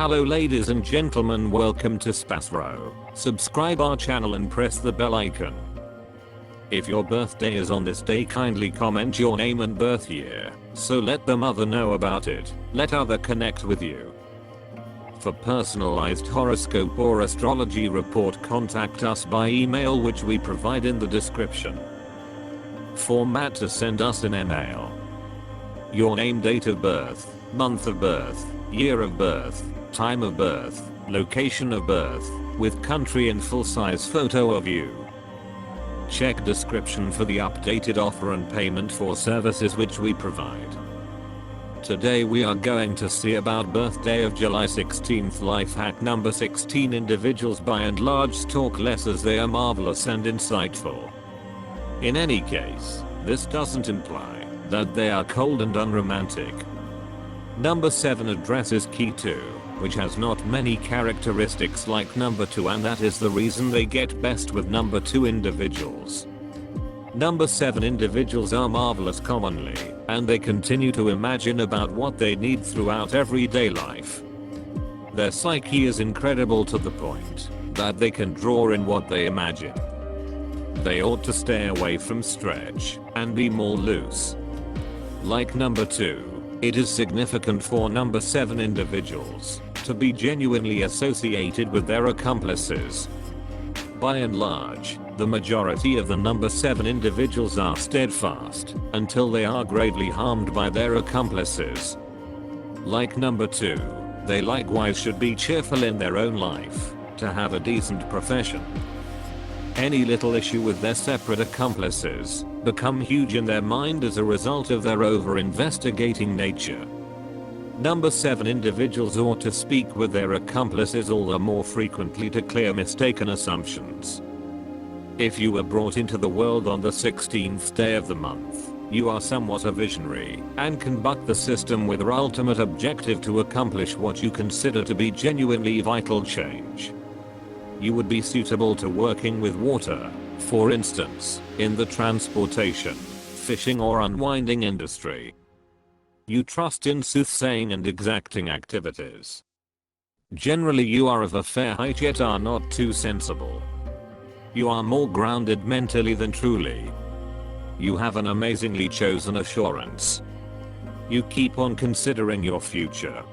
Hello ladies and gentlemen, welcome to SPASRO. Subscribe our channel and press the bell icon. If your birthday is on this day, kindly comment your name and birth year, so let the mother know about it. Let other connect with you. For personalized horoscope or astrology report, contact us by email, which we provide in the description. Format to send us an email: your name, date of birth, month of birth, year of birth, time of birth, location of birth, with country and full-size photo of you. Check description for the updated offer and payment for services which we provide. Today we are going to see about birthday of July 16th. Life hack number 16. Individuals by and large talk less as they are marvelous and insightful. In any case, this doesn't imply that they are cold and unromantic. Number 7. Address is key too, which has not many characteristics like number 2, and that is the reason they get best with number 2 individuals. Number 7 individuals are marvelous commonly, and they continue to imagine about what they need throughout everyday life. Their psyche is incredible to the point that they can draw in what they imagine. They ought to stay away from stretch and be more loose. Like number 2, it is significant for number 7 individuals to be genuinely associated with their accomplices. By and large, the majority of the number 7 individuals are steadfast until they are gravely harmed by their accomplices. Like number 2, they likewise should be cheerful in their own life to have a decent profession. Any little issue with their separate accomplices become huge in their mind as a result of their over-investigating nature. Number 7 individuals ought to speak with their accomplices all the more frequently to clear mistaken assumptions. If you were brought into the world on the 16th day of the month, you are somewhat a visionary and can buck the system with your ultimate objective to accomplish what you consider to be genuinely vital change. You would be suitable to working with water, for instance, in the transportation, fishing or unwinding industry. You trust in soothsaying and exacting activities. Generally you are of a fair height yet are not too sensible. You are more grounded mentally than truly. You have an amazingly chosen assurance. You keep on considering your future.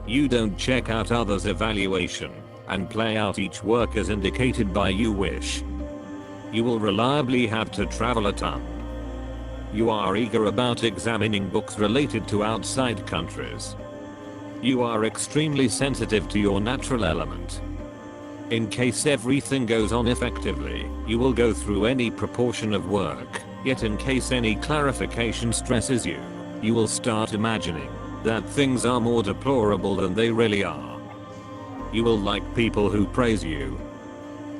You don't check out others' evaluation and play out each work as indicated by you wish. You will reliably have to travel a ton. You are eager about examining books related to outside countries. You are extremely sensitive to your natural element. In case everything goes on effectively, you will go through any proportion of work, yet in case any clarification stresses you, you will start imagining that things are more deplorable than they really are. You will like people who praise you.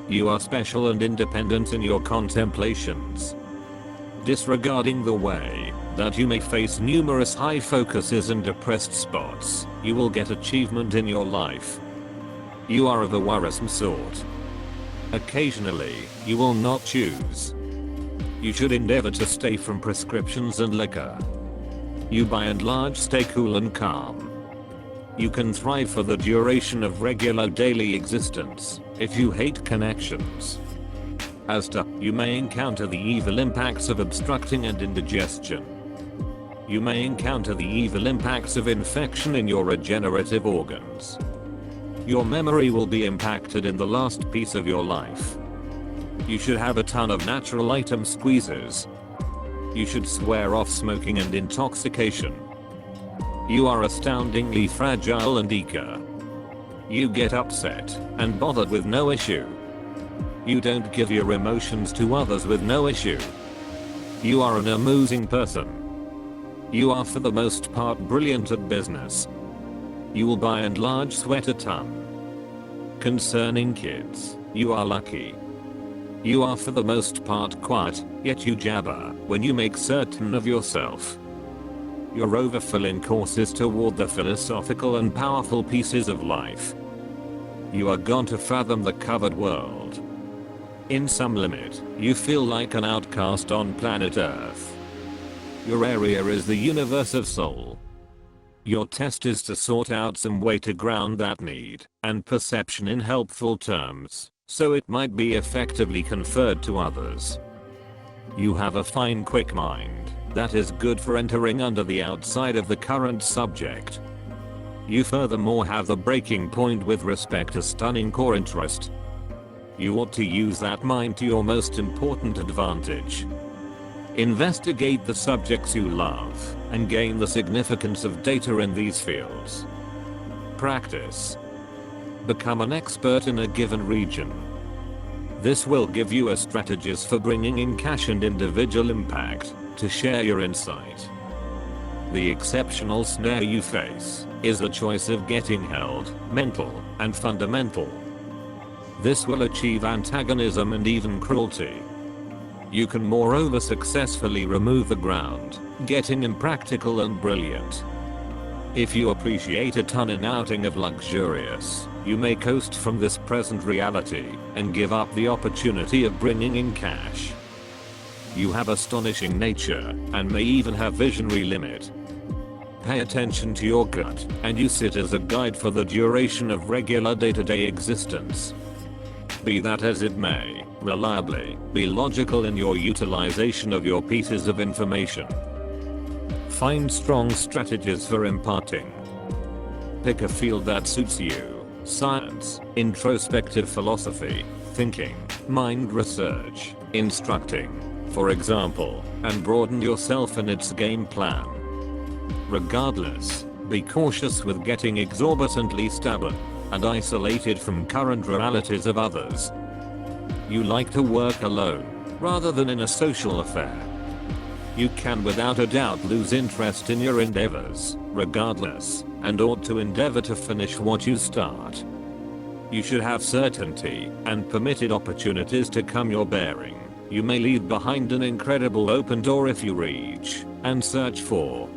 You are special and independent in your contemplations. Disregarding the way that you may face numerous high focuses and depressed spots, you will get achievement in your life. You are of a worrisome sort. Occasionally, you will not choose. You should endeavor to stay from prescriptions and liquor. You by and large stay cool and calm. You can thrive for the duration of regular daily existence if you hate connections. As to, you may encounter the evil impacts of obstructing and indigestion. You may encounter the evil impacts of infection in your regenerative organs. Your memory will be impacted in the last piece of your life. You should have a ton of natural item squeezes. You should swear off smoking and intoxication. You are astoundingly fragile and eager. You get upset and bothered with no issue. You don't give your emotions to others with no issue. You are an amusing person. You are for the most part brilliant at business. You will by and large sweat a ton. Concerning kids, you are lucky. You are for the most part quiet, yet you jabber when you make certain of yourself. Your overfill in courses toward the philosophical and powerful pieces of life. You are gone to fathom the covered world. In some limit, you feel like an outcast on planet Earth. Your area is the universe of soul. Your test is to sort out some way to ground that need and perception in helpful terms, so it might be effectively conferred to others. You have a fine quick mind that is good for entering under the outside of the current subject. You furthermore have the breaking point with respect to stunning core interest. You ought to use that mind to your most important advantage. Investigate the subjects you love and gain the significance of data in these fields. Practice. Become an expert in a given region. This will give you a strategies for bringing in cash and individual impact to share your insight. The exceptional snare you face is the choice of getting held, mental, and fundamental. This will achieve antagonism and even cruelty. You can moreover successfully remove the ground, getting impractical and brilliant. If you appreciate a ton in outing of luxurious, you may coast from this present reality and give up the opportunity of bringing in cash. You have astonishing nature and may even have visionary limit. Pay attention to your gut and use it as a guide for the duration of regular day-to-day existence. Be that as it may, reliably, be logical in your utilization of your pieces of information. Find strong strategies for imparting. Pick a field that suits you: science, introspective philosophy, thinking, mind research, instructing, for example, and broaden yourself in its game plan. Regardless, be cautious with getting exorbitantly stubborn and isolated from current realities of others. You like to work alone, rather than in a social affair. You can without a doubt lose interest in your endeavors, regardless, and ought to endeavor to finish what you start. You should have certainty and permitted opportunities to come your bearing. You may leave behind an incredible open door if you reach and search for.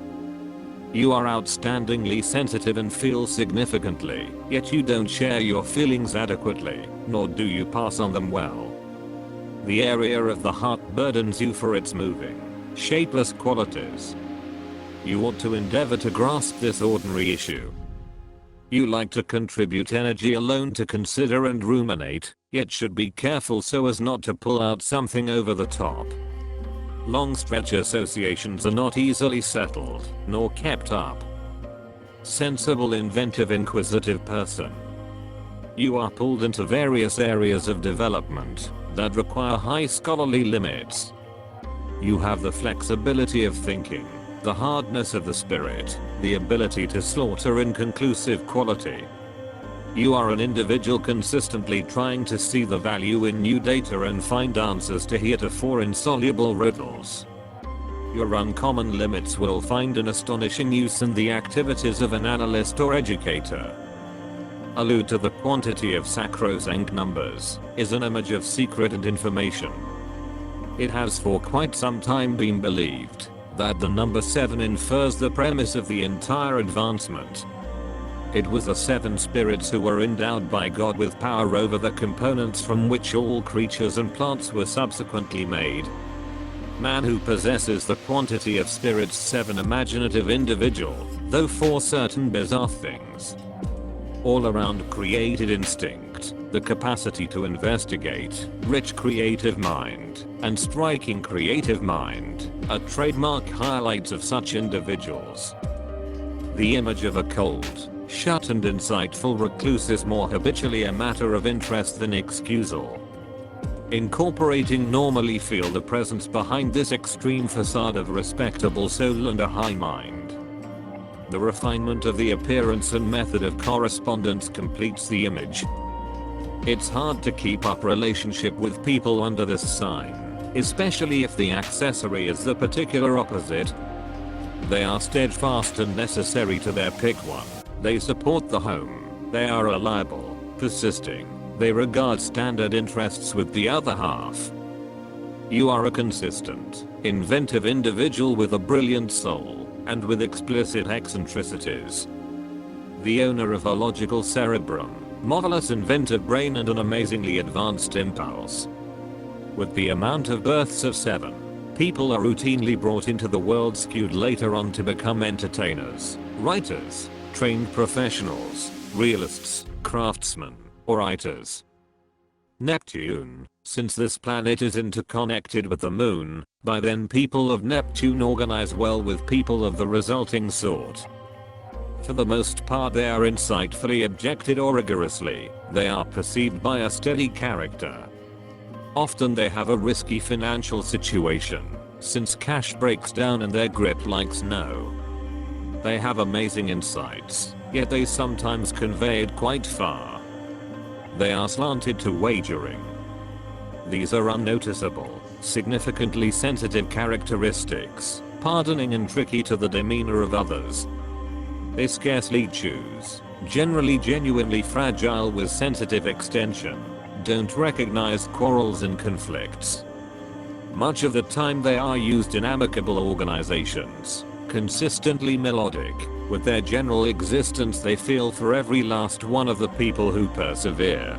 You are outstandingly sensitive and feel significantly, yet you don't share your feelings adequately, nor do you pass on them well. The area of the heart burdens you for its moving, shapeless qualities. You ought to endeavor to grasp this ordinary issue. You like to contribute energy alone to consider and ruminate, yet should be careful so as not to pull out something over the top. Long stretch associations are not easily settled, nor kept up. Sensible, inventive, inquisitive person. You are pulled into various areas of development that require high scholarly limits. You have the flexibility of thinking, the hardness of the spirit, the ability to slaughter inconclusive quality. You are an individual consistently trying to see the value in new data and find answers to heretofore insoluble riddles. Your uncommon limits will find an astonishing use in the activities of an analyst or educator. Allude to the quantity of sacrosanct numbers is an image of secret and information. It has for quite some time been believed that the number 7 infers the premise of the entire advancement. It was the 7 spirits who were endowed by God with power over the components from which all creatures and plants were subsequently made. Man who possesses the quantity of spirits 7 imaginative individual, though for certain bizarre things. All around created instinct, the capacity to investigate, rich creative mind, and striking creative mind, are trademark highlights of such individuals. The image of a cold, shut and insightful recluse is more habitually a matter of interest than excusal. Incorporating normally feel the presence behind this extreme facade of respectable soul and a high mind. The refinement of the appearance and method of correspondence completes the image. It's hard to keep up relationship with people under this sign, especially if the accessory is the particular opposite. They are steadfast and necessary to their pick one. They support the home. They are reliable, persisting. They regard standard interests with the other half. You are a consistent, inventive individual with a brilliant soul, and with explicit eccentricities. The owner of a logical cerebrum, marvelous inventive brain and an amazingly advanced impulse. With the amount of births of 7, people are routinely brought into the world skewed later on to become entertainers, Writers, trained professionals, realists, craftsmen, or writers. Neptune, since this planet is interconnected with the moon, by then people of Neptune organize well with people of the resulting sort. For the most part they are insightfully objected or rigorously, they are perceived by a steady character. Often they have a risky financial situation, since cash breaks down in their grip like snow. They have amazing insights, yet they sometimes convey it quite far. They are slanted to wagering. These are unnoticeable, significantly sensitive characteristics, pardoning and tricky to the demeanor of others. They scarcely choose, generally genuinely fragile with sensitive extension, don't recognize quarrels and conflicts. Much of the time they are used in amicable organizations, consistently melodic, with their general existence they feel for every last one of the people who persevere.